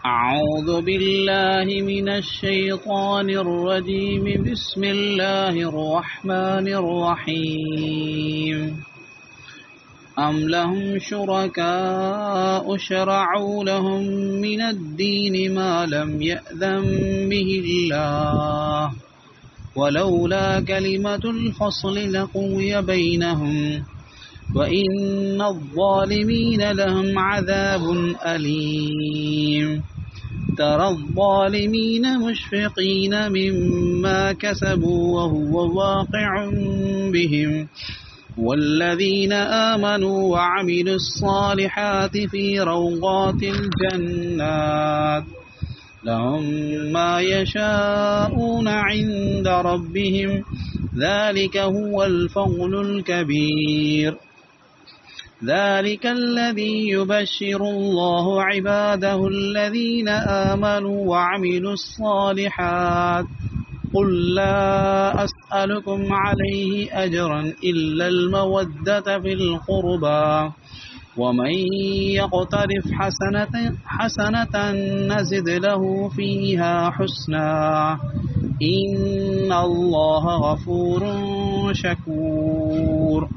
أعوذ بالله من الشيطان الرجيم بسم الله الرحمن الرحيم أم لهم شركاء شرعوا لهم من الدين ما لم يأذن به الله ولولا كلمة الفصل لقضي بينهم وإن الظالمين لهم عذاب أليم ترى الظالمين مشفقين مما كسبوا وهو واقع بهم والذين آمنوا وعملوا الصالحات في روضات الجنات لهم ما يشاءون عند ربهم ذلك هو الفضل الكبير ذلك الذي يبشر الله عباده الذين آمنوا وعملوا الصالحات قل لا أسألكم عليه أجرا إلا المودة في القربى ومن يقترف حسنة نزد له فيها حسنا إن الله غفور شكور.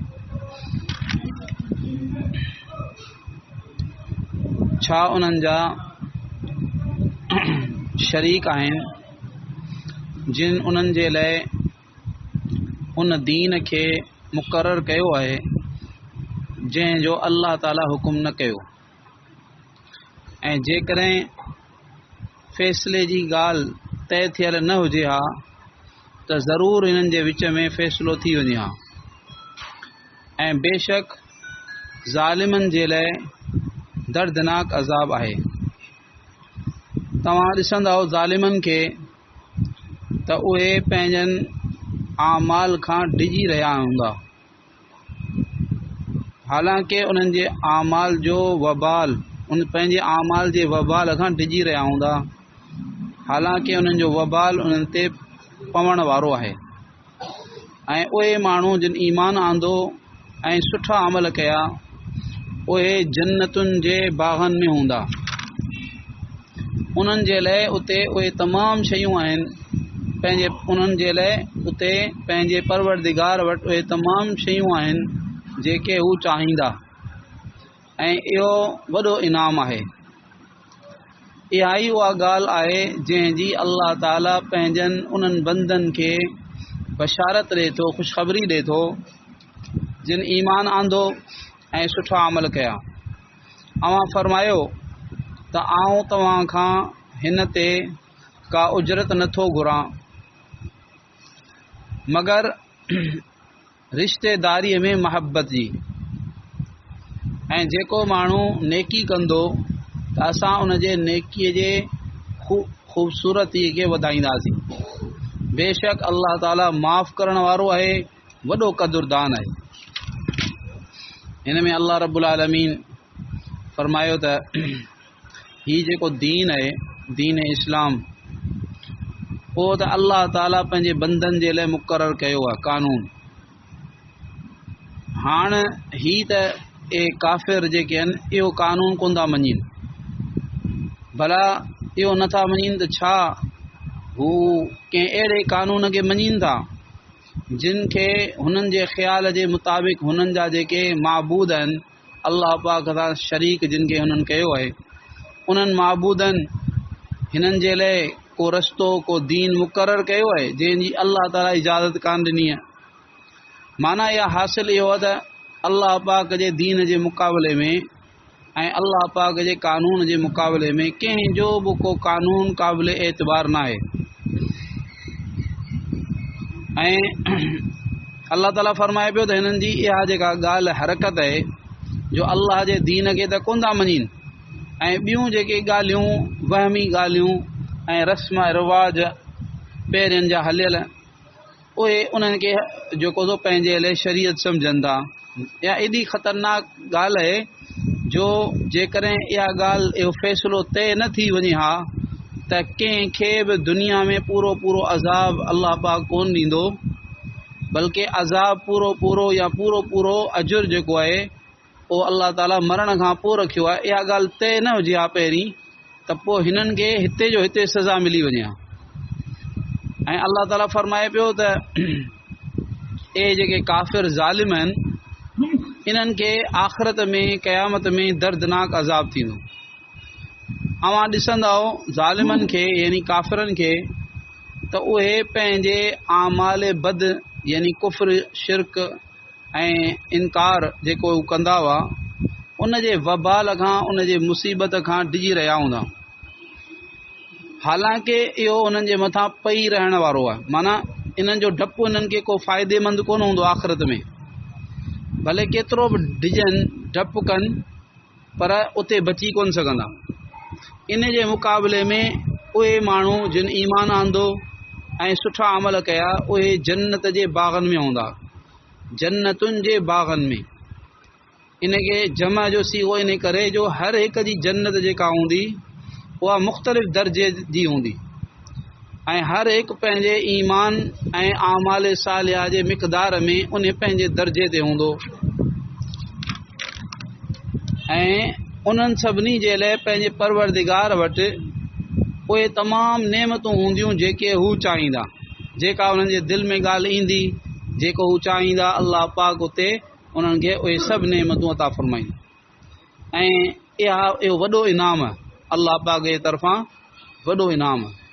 छा उन्हनि जा शरीक आहिनि जिन उन्हनि जे लाइ उन दीन खे मुक़ररु कयो आहे जंहिंजो अल्लाह ताला हुकुम न कयो ऐं जेकॾहिं फ़ैसिले जी ॻाल्हि तय थियल न हुजे हा त ज़रूरु हिननि जे विच में फ़ैसिलो थी वञे हा ऐं बेशक ज़ालिमनि जे लाइ दर्दनाक अज़ाब आहे। तव्हां ॾिसंदव ज़ालिमनि खे त उहे पंहिंजनि आमाल खां डिॼी रहिया हूंदा हालांकि उन्हनि जे आमाल जो वबाल पंहिंजे आमाल जे वबाल खां डिॼी रहिया हूंदा हालांकि उन्हनि जो वबाल उन्हनि ते पवण वारो आहे ऐं उहे माण्हू जिन ईमान आंदो ऐं सुठा अमल कया उहे जन्नतुनि जे बाग़नि में हूंदा उन्हनि जे लाइ उते उहे तमामु शयूं आहिनि उन्हनि जे लाइ उते पंहिंजे परवरदिगार वटि उहे तमामु शयूं आहिनि जेके हू चाहींदा ऐं इहो वॾो इनाम आहे। इहा ई उहा ॻाल्हि आहे जंहिंजी अल्लाह ताला पंहिंजनि उन्हनि बंदनि खे बशारत ॾिए थो ख़ुशख़बरी ॾिए थो जिन ईमान आंदो ऐं सुठा अमल कया। अवां फरमायो त आऊं तव्हां खां हिन ते का उजरत नथो घुरां मगर रिश्तेदारीअ में महबत जी ऐं जेको माण्हू नेकी कंदो त असां उन जे नेकीअ जे ख़ूबसूरतीअ खे वधाईंदासीं। बेशक अल्लाह ताला माफ़ करण वारो आहे वॾो क़दुरदान आहे। हिन में अल्लाह रब्बुल आलमीन फरमायो त ही जेको दीन आहे दीन इस्लाम उहो त अल्लाह ताला पंहिंजे बंदनि जे लाइ मुक़ररु कयो आहे कानून। हाणे ही त काफ़िर जेके आहिनि इहो कानून कोन था मञनि भला इहो नथा मञनि त छा हू कंहिं अहिड़े कानून खे मञनि था जिन खे हुननि जे ख़्याल जे मुताबिक़ हुननि जा जेके माबूद आहिनि अल्लाह पाक सां शरीक जिन खे हुननि कयो आहे उन्हनि माबूदनि हिननि जे लाइ को रस्तो को दीन मुक़ररु कयो आहे जंहिंजी अल्लाह ताला इजाज़त कान ॾिनी आहे। माना इहा हासिल इहो आहे त अल्लाह पाक जे दीन जे मुक़ाबले में ऐं अल्लाह पाक जे कानून जे मुक़ाबले में कंहिंजो बि को कानून क़ाबिल एतबार न आहे। ऐं अल्लाह ताला फरमाए पियो त हिननि जी इहा जेका ॻाल्हि हरकत आहे जो अल्लाह जे दीन खे त कोन था मञनि ऐं ॿियूं जेके ॻाल्हियूं वहमी ॻाल्हियूं ऐं रस्म रिवाज पहिरियनि जा हलियल उहे उन्हनि खे जेको सो पंहिंजे लाइ शरीयत सम्झनि था। इहा एॾी ख़तरनाक ॻाल्हि आहे जो जेकॾहिं इहा ॻाल्हि इहो फ़ैसिलो तय न थी वञे हा त कंहिंखे बि दुनिया में पूरो पूरो अज़ाब अल्लाह पाक कोन ॾींदो बल्कि अज़ाब पूरो पूरो या पूरो पूरो अजुर जेको आहे उहो अल्लाह ताला मरण खां पोइ रखियो आहे। इहा ॻाल्हि तय न हुजे हा पहिरीं त पोइ हिननि खे हिते जो हिते सज़ा मिली वञे हा। ऐं अल्लाह ताला फरमाए पियो त ए जेके काफ़िर ज़ालिम आहिनि इन्हनि खे आख़िरत में क़यामत में दर्दनाक अज़ाब थींदो। अवां ॾिसंदव ज़ालिमनि खे यानी काफ़िरनि खे त उहे पंहिंजे आमाल बद यानी कुफ्र शिरक ऐं इनकार जेको कंदा हुआ उन जे वबाल खां उन जे मुसीबत खां डिॼी रहिया हूंदा। हालांकि इहो उन्हनि जे मथां पई रहण वारो आहे, माना इन्हनि जो डपु इन्हनि खे को फ़ाइदेमंद कोन हूंदो आख़िरत में, भले केतिरो बि डिॼनि डपु कनि पर उते बची कोन सघंदा। इन जे मुक़ाबले में उहे माण्हू जिन ईमान आंदो ऐं सुठा अमल कया उहे जन्नत जे बाग़नि में हूंदा, जन्नतुनि जे बाग़नि में। इनखे जमा जो सीगो इन करे जो हर हिक जी जन्नत जेका हूंदी उहा मुख़्तलिफ़ दर्जे जी हूंदी ऐं हर हिकु पंहिंजे ईमान ऐं आमाल सालिहा जे मिक़दार में उन पंहिंजे दर्जे ते हूंदो। ऐं उन्हनि सभिनी जे लाइ पंहिंजे परवरदिगार वटि उहे तमामु नेमतूं हूंदियूं जेके हू चाहींदा, जेका उन्हनि जे दिलि में ॻाल्हि ईंदी, जेको हू चाहींदा अल्लाह पाक उते उन्हनि खे उहे सभु नेमतूं अता फ़रमाईंदा। ऐं इहो वॾो इनाम आहे अल्लाह पाक जे तरफ़ां, वॾो इनाम आहे।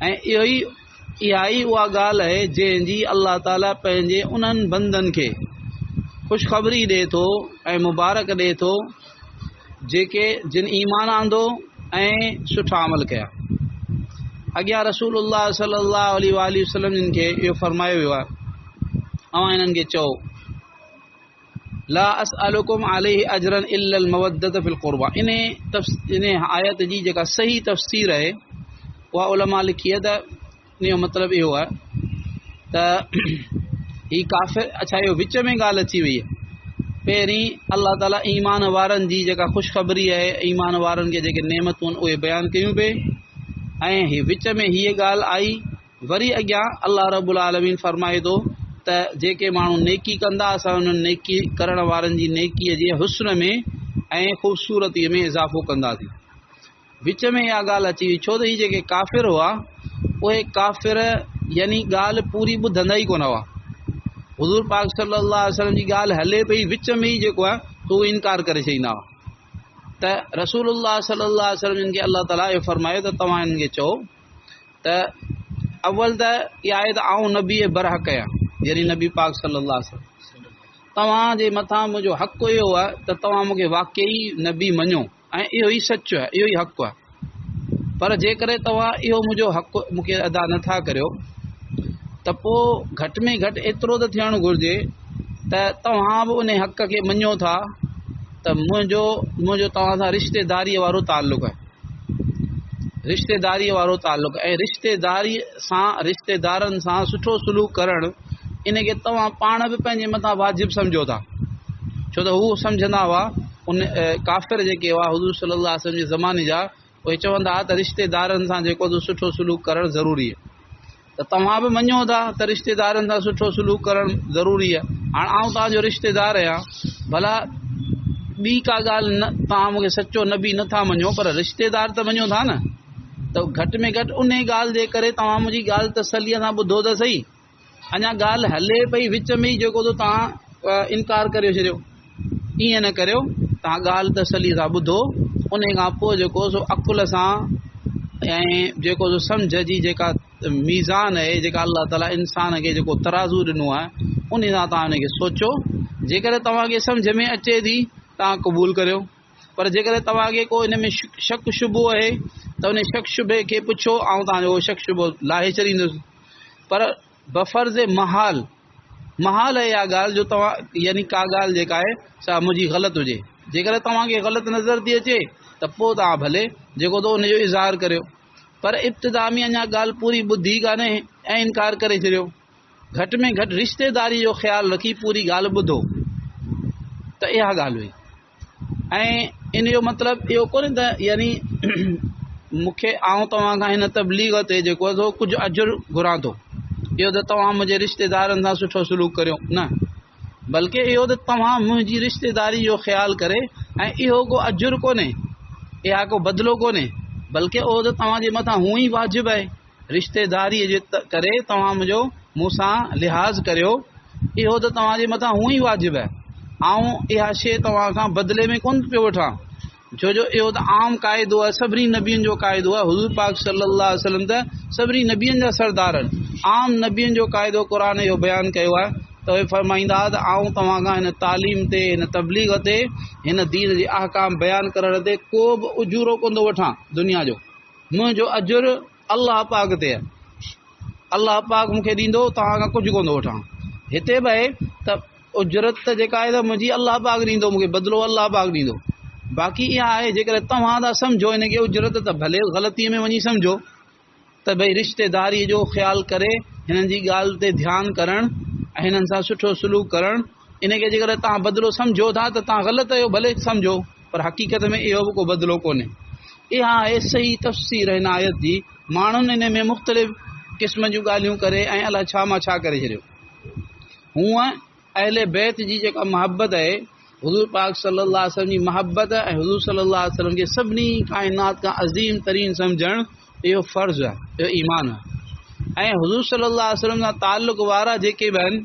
ऐं इहा ई उहा ॻाल्हि आहे जंहिंजी अल्लाह ताला पंहिंजे उन्हनि बंदनि खे ख़ुशख़बरी ॾिए थो ऐं मुबारक ॾिए थो जेके जिन ईमान आंदो ऐं सुठा अमल कया। अॻियां रसूलुल्लाह सल्लल्लाहु अलैहि वसल्लम जिन खे इहो फरमायो वियो आहे, अवां इन्हनि खे चओ ला असअलुकुम अलैहि अजरन इल्ला अल मवद्दत फिल क़ुरबा। इन आयत जी जेका सही तफ़सीर आहे उहा उलमा लिखी आहे त इन जो मतिलबु इहो आहे त ही काफ़िर, अच्छा इहो विच में ॻाल्हि अची वई आहे। पहिरीं अल्लाह ताला ईमान वारनि जी जेका ख़ुशख़बरी आहे, ईमान वारनि खे जेके नेमतूं आहिनि उहे बयानु कयूं पिए ऐं विच में हीअ ॻाल्हि आई। वरी अॻियां अल्लाह रब्बुल आलमीन फरमाए थो त जेके माण्हू नेकी कंदा असां उन्हनि नेकी करण वारनि जी नेकीअ जे हुस्न में ऐं ख़ूबसूरतीअ में इज़ाफ़ो कंदासीं। विच में इहा ॻाल्हि अची वई, छो त हीअ जेके काफ़िर हुआ उहे काफ़िर यानी ॻाल्हि पूरी ॿुधंदा ई कोन हुआ। हुज़ूर पाक सल्लल्लाहु अलैहि वसल्लम जी ॻाल्हि हले पई, विच में ई जेको आहे सो इनकार करे छॾींदा हुआ। त रसूलुल्लाह सल्लल्लाहु अलैहि वसल्लम जिन खे अल्लाह ताला इहो फरमायो त तव्हां हिननि खे चओ त अव्वल त इहा आहे त आऊं नबी बरहक़ आहियां, यानी नबी पाक सल्लल्लाहु अलैहि वसल्लम तव्हांजे मथां मुंहिंजो हक़ु इहो आहे त तव्हां मूंखे वाक़ई नबी मञो ऐं इहो ई सचु आहे, इहो ई हक़ु आहे। पर जेकॾहिं तव्हां इहो मुंहिंजो हक़ु मूंखे अदा नथा करियो त पोइ घटि में घटि एतिरो त थियणु घुरिजे त तव्हां बि उन हक़ खे मञो था त मुंहिंजो तव्हां सां रिश्तेदारीअ वारो ताल्लुक़ु आहे, रिश्तेदारीअ वारो ताल्लुक़ु ऐं रिश्तेदारनि सां सुठो सलूक करणु इनखे तव्हां पाण बि पंहिंजे मथां वाजिबु सम्झो था। छो त हू सम्झंदा हुआ उन काफ़िर जेके हुआ हुज़ूर सल्लल्लाहु अलैहि वसल्लम जे ज़माने जा, उहे चवंदा हुआ त रिश्तेदारनि सां जेको सुठो सलूक करणु ज़रूरी आहे। त तव्हां बि मञो था त रिश्तेदारनि सां सुठो सलूक करणु ज़रूरी आहे। हाणे आउं तव्हांजो रिश्तेदार आहियां, भला ॿी का ॻाल्हि न तव्हां मूंखे सचो नबी नथा मञो पर रिश्तेदार त मञो था न, त घटि में घटि उन ॻाल्हि जे करे तव्हां मुंहिंजी ॻाल्हि तसलीअ सां ॿुधो त सही। अञा ॻाल्हि हले पई विच में ई जेको तव्हां इनकार करे छॾियो, ईअं न करियो, तव्हां ॻाल्हि तसलीअ सां ॿुधो, उन खां पोइ जेको सो अकुल सां ऐं जेको सो सम्झ जी जेका मीज़ान आहे, जेका अल्लाह ताला इंसान खे जेको तराज़ू ॾिनो आहे उन सां तव्हां हुनखे सोचो। जेकॾहिं तव्हांखे सम्झ में अचे थी तव्हां क़बूल करियो, पर जेकॾहिं तव्हांखे को हिन में शक शुबो आहे त उन शक शुबे खे पुछो, ऐं तव्हांजो उहो शक शुबो लाहे छॾींदुसि। पर बफ़र्ज़ महाल आहे इहा ॻाल्हि जो तव्हां यानी का ॻाल्हि जेका आहे सा मुंहिंजी ग़लति हुजे, जेकॾहिं तव्हांखे ग़लति नज़र थी अचे त पोइ तव्हां भले जेको त उनजो इज़हार करियो, पर इब्तिदा में अञा ॻाल्हि पूरी ॿुधी कान्हे ऐं इनकार करे छॾियो। घटि में घटि रिश्तेदारी जो ख़्यालु रखी पूरी ॻाल्हि ॿुधो, त इहा ॻाल्हि हुई। ऐं इन जो मतिलबु इहो कोन्हे त यानी मूंखे आउं तव्हां खां हिन तबलीग ते जेको आहे कुझु अजुरु घुरां थो, इहो त तव्हां मुंहिंजे रिश्तेदारनि सां सुठो सलूक करियो, न, बल्कि इहो त तव्हां मुंहिंजी रिश्तेदारी जो ख़्यालु करे, ऐं इहो को अजुरु कोन्हे, इहा को बदिलो कोन्हे, बल्कि उहो त तव्हांजे मथां हूअं ई वाजिबु आहे। रिश्तेदारीअ जे करे तव्हां मुंहिंजो मूंसां लिहाज़ करियो, इहो त तव्हांजे मथां हूअं ई वाजिबु आहे। ऐं इहा शइ तव्हां खां बदिले में कोन पियो वठां, छो जो इहो त आम क़ाइदो आहे, सभिनी नबियनि जो क़ाइदो आहे। हुज़ूर पाक सल्लल्लाहु अलैहि वसल्लम त सभिनी नबियनि जा सरदार आहिनि। आम नबियनि जो क़ाइदो क़ुर इहो बयानु कयो आहे त उहे फरमाईंदा त आऊं तव्हां खां हिन तालीम ते, हिन तबलीग ते, हिन दीन जी अहकाम बयानु करण ते को बि उजूरो कोन थो वठां दुनिया जो। मुंहिंजो अजुर अलाह पाक ते आहे, अलाह पाक मूंखे ॾींदो, तव्हां खां कुझु कोन थो वठां। हिते बि आहे त उजरत त जेका आहे त मुंहिंजी अलाह पाक ॾींदो, मूंखे बदिलो अलाह पाक ॾींदो। बाक़ी इहा आहे जेकर तव्हां था सम्झो हिनखे उजरत, त भले ग़लतीअ में वञी सम्झो त भई रिश्तेदारीअ जो ख़्यालु करे हिननि जी ॻाल्हि ते ध्यानु करणु ऐं हिननि सां सुठो सलूक करणु, इनखे जेकर तव्हां बदिलो सम्झो था त तव्हां ग़लति आहियो, भले सम्झो, पर हक़ीक़त में इहो बि को बदिलो कोन्हे। इहा आहे सही तफ़सीर हिन आयत जी। माण्हुनि इन में मुख़्तलिफ़ क़िस्म जूं ॻाल्हियूं करे ऐं अलाए छा मां छा करे छॾियो। हूअं अहले बैत जी जेका मोहबत आहे, हुज़ूर पाक सल्लल्लाहु अलैहि वसल्लम जी मोहबत ऐं हुज़ूर सल्लल्लाहु अलैहि वसल्लम खे सभिनी काइनात खां अज़ीम तरीन सम्झणु, इहो फ़र्ज़ु आहे, इहो ईमान आहे। ऐं हुज़ूर सल्लल्लाहु अलैहि वसल्लम सां ताल्लुक़ वारा जेके बि आहिनि,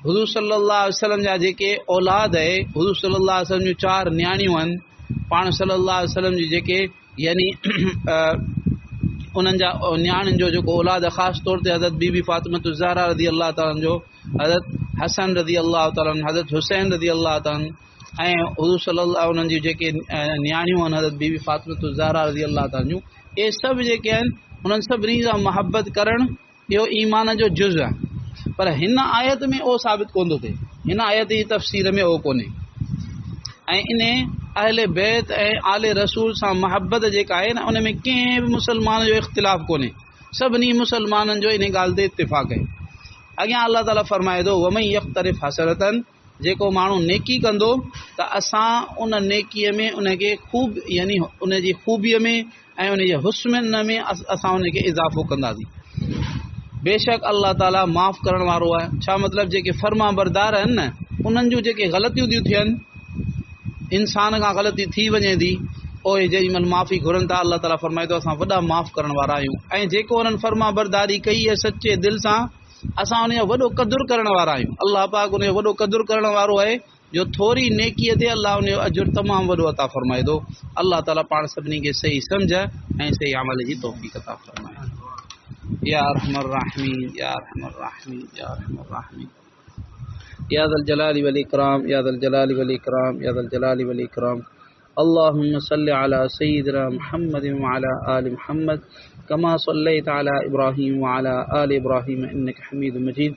हुज़ूर सल्लल्लाहु अलैहि वसल्लम जा जेके औलाद आहे, हुज़ूर सल्लल्लाहु अलैहि वसल्लम जूं 4 न्याणियूं आहिनि, पाण सल्लल्लाहु अलैहि वसल्लम जी जेके यानी उन्हनि जा न्याणियुनि जो जेको औलाद आहे, ख़ासि तौर ते हज़रत बीबी फातिमत ज़हरा रज़ी अल्लाह ताला जो, हज़रत हसन रज़ी अल्लाह ताला, हज़रत हुसैन रज़ी अल्लाह ताला, ऐं हुज़ूर सल्लल्लाहु उन्हनि जी जेके न्याणियूं आहिनि हज़रत बीबी फातिमत ज़हरा रज़ी अल्लाह ताला जूं, इहे सभु जेके आहिनि उन्हनि सभिनी सां मोहबत करणु इहो ईमान जो जुज़ आहे। पर हिन आयत में उहो साबित कोन थो थिए, हिन आयत जी तफ़सीर में उहो कोन्हे। ऐं इन अहले बैत ऐं आले रसूल सां मोहबत जेका आहे न, उन में कंहिं बि मुसलमान जो इख़्तिलाफ़ कोन्हे, सभिनी मुसलमाननि जो इन ॻाल्हि ते इत्तिफ़ाक़ आहे। अॻियां अल्लाह ताला फरमाए थो, वमन यक़्तरिफ़ हसनतन, जेको माण्हू नेकी कंदो त असां उन नेकीअ में उनखे ख़ूब यानी उनजी ख़ूबीअ में ऐं उनजे हुस्न में असां उनखे इज़ाफ़ो कंदासीं। बेशक अल्लाह ताला माफ़ करण वारो आहे। छा मतिलबु जेके फर्मा बरदार आहिनि न, उन्हनि जूं जेके ग़लतियूं थियूं थियनि, इंसान खां ग़लती थी वञे थी, उहे जेॾीमहिल माफ़ी घुरनि था, अल्लाह ताला फरमाए थो असां वॾा माफ़ करण वारा आहियूं। ऐं जेको उन्हनि फर्मा बरदारी कई आहे सचे दिलि सां, असां उनजो वॾो क़दुरु करण वारा आहियूं। अल्लाह पाक उनजो वॾो क़दुरु करण वारो आहे, जो थोरी नेकीअ ते अल्लाह उनजो अजुर तमामु वॾो अता फरमाए थो। अल्लाह ताला पाण सभिनी खे सही सम्झ ऐं सही अमल जी तौफ़ीक़ अता फरमाए। या अरहमर राहिमीन, या अरहमर राहिमीन, या अरहमर राहिमीन, या ज़ल जलाली वल इकराम, या ज़ल जलाली वल इकराम, या ज़ल जलाली वल इकराम। अल्लाहुम्मा सल्लि अला सय्यिदिना मुहम्मदिन व अला आलि मुहम्मद कमा सल्लैता अला इब्राहीम व अला आलि इब्राहीम इन्नका हमीदुम मजीद।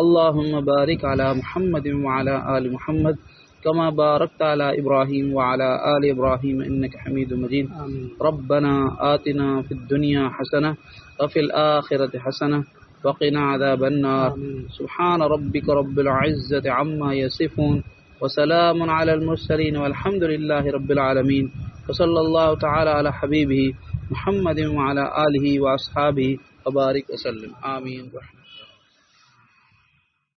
अल्लाहुम्मा बारिक अला मुहम्मदिन व अला आलि मुहम्मद कमा बारकता अला इब्राहीम व अला आलि इब्राहीम इन्नका हमीदुम मजीद। रब्बना आतिना फिद दुनिया हसनह व फिल आखिरति हसनह वक़िना अज़ाबन्नार। सुब्हान रब्बिका रब्बिल इज़्ज़ति अम्मा यसिफून व सलामुन अलल मुरसलीन वल्हम्दुलिल्लाहि रब्बिल आलमीन। व सल्लल्लाहु तआला अला हबीबिही मुहम्मदिन व अला आलिहि व अस्हाबिही व बारिक व सल्लिम। आमीन।